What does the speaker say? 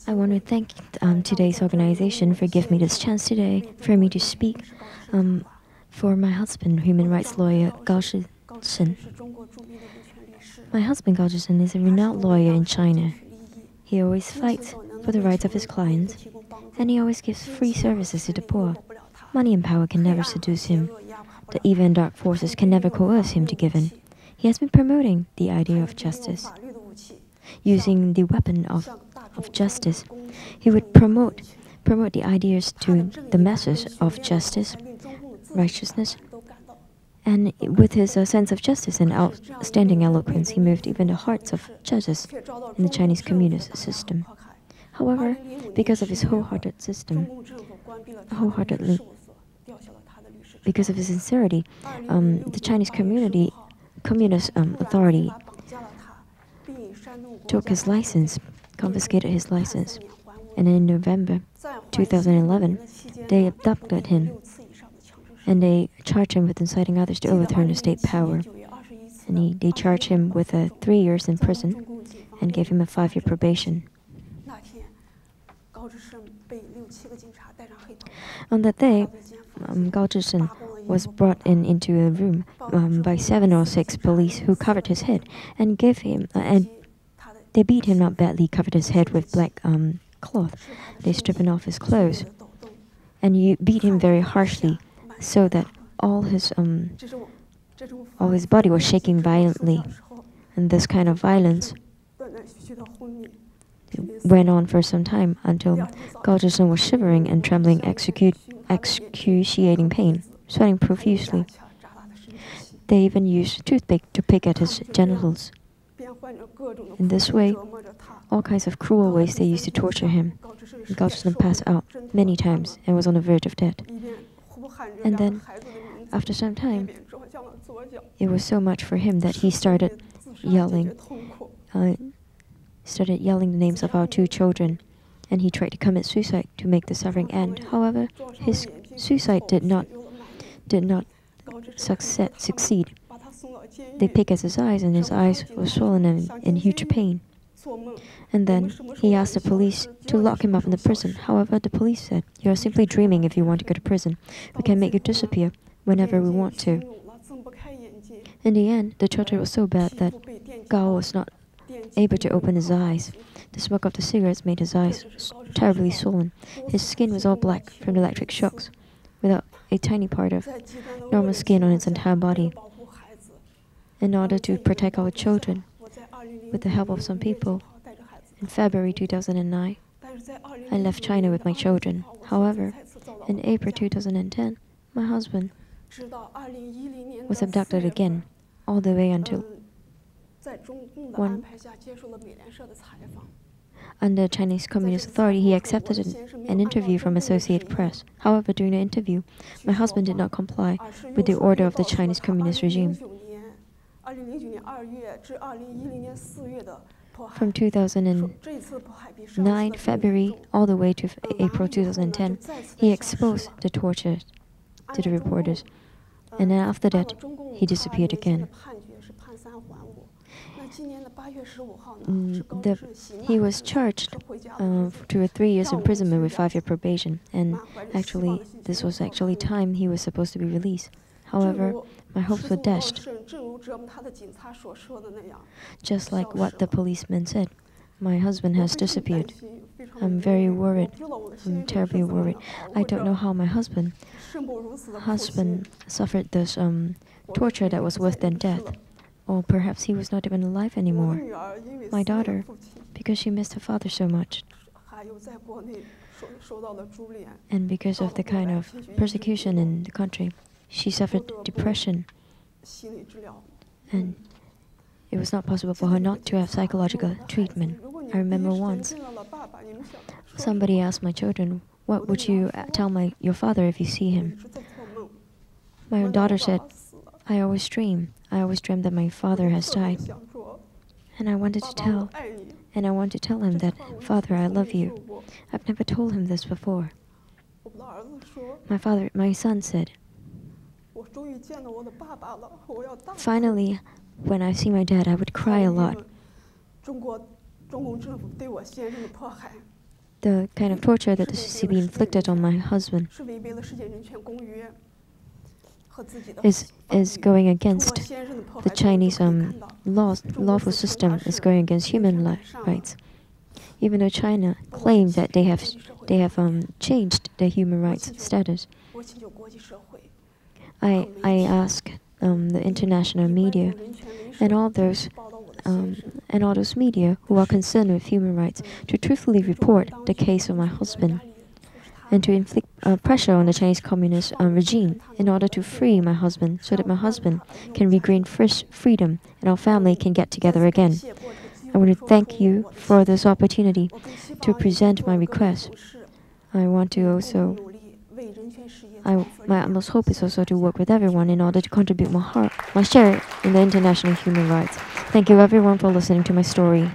I want to thank today's organization for giving me this chance today for me to speak for my husband, human rights lawyer Gao Zhisheng. My husband, Gao Zhisheng, is a renowned lawyer in China. He always fights for the rights of his clients, and he always gives free services to the poor. Money and power can never seduce him. The evil and dark forces can never coerce him to give in. He has been promoting the idea of justice. Using the weapon of justice, he would promote the ideas to the masses of justice, righteousness, and with his sense of justice and outstanding eloquence, he moved even the hearts of judges in the Chinese communist system. However, because of his because of his sincerity, the Chinese communist authority took his license, confiscated his license, and in November 2011, they abducted him, and they charged him with inciting others to overturn the state power. And they charged him with 3 years in prison and gave him a 5-year probation. On that day, Gao Zhisheng was brought into a room by 7 or 6 police who covered his head and gave him and they beat him not badly, covered his head with black cloth. They stripped off his clothes, and you beat him very harshly, so that all his body was shaking violently. And this kind of violence went on for some time until Gao Zhisheng was shivering and trembling, excruciating pain, sweating profusely. They even used toothpick to pick at his genitals. In this way, all kinds of cruel ways they used to torture him. Gao Zhisheng passed out many times and was on the verge of death. And then, after some time, it was so much for him that he started yelling the names of our 2 children, and he tried to commit suicide to make the suffering end. However, his suicide did not succeed. They picked at his eyes, and his eyes were swollen and in huge pain. And then he asked the police to lock him up in the prison. However, the police said, "You are simply dreaming if you want to go to prison. We can make you disappear whenever we want to." In the end, the torture was so bad that Gao was not able to open his eyes. The smoke of the cigarettes made his eyes terribly swollen. His skin was all black from the electric shocks, without a tiny part of normal skin on his entire body. In order to protect our children, with the help of some people, in February 2009, I left China with my children. However, in April 2010, my husband was abducted again, all the way until under Chinese Communist Authority, he accepted an interview from Associated Press. However, during the interview, my husband did not comply with the order of the Chinese Communist regime. From 2009 February all the way to April 2010, he exposed the torture to the reporters, and then after that, he disappeared again. He was charged to 3 years imprisonment with 5-year probation, and actually, this was actually time he was supposed to be released. However, my hopes were dashed. Just like what the policeman said, my husband has disappeared. I'm very worried. I'm terribly worried. I don't know how my husband suffered this torture that was worse than death. Or perhaps he was not even alive anymore. My daughter, because she missed her father so much, and because of the kind of persecution in the country, she suffered depression, and it was not possible for her not to have psychological treatment. I remember once, somebody asked my children, "What would you tell your father if you see him?" My daughter said, I always dream that my father has died. And I wanted to tell him that, "Father, I love you." I've never told him this before. My son said, "Finally, when I see my dad, I would cry a lot." the kind of torture that the CCP inflicted on my husband is going against the Chinese lawful system, is going against human rights. Even though China claims that they have changed their human rights status, I ask the international media and all those media who are concerned with human rights to truthfully report the case of my husband, and to inflict pressure on the Chinese Communist regime in order to free my husband, so that my husband can regain freedom and our family can get together again. I want to thank you for this opportunity to present my request. I want to also, my utmost hope is also to work with everyone in order to contribute my share in the international human rights. Thank you everyone for listening to my story.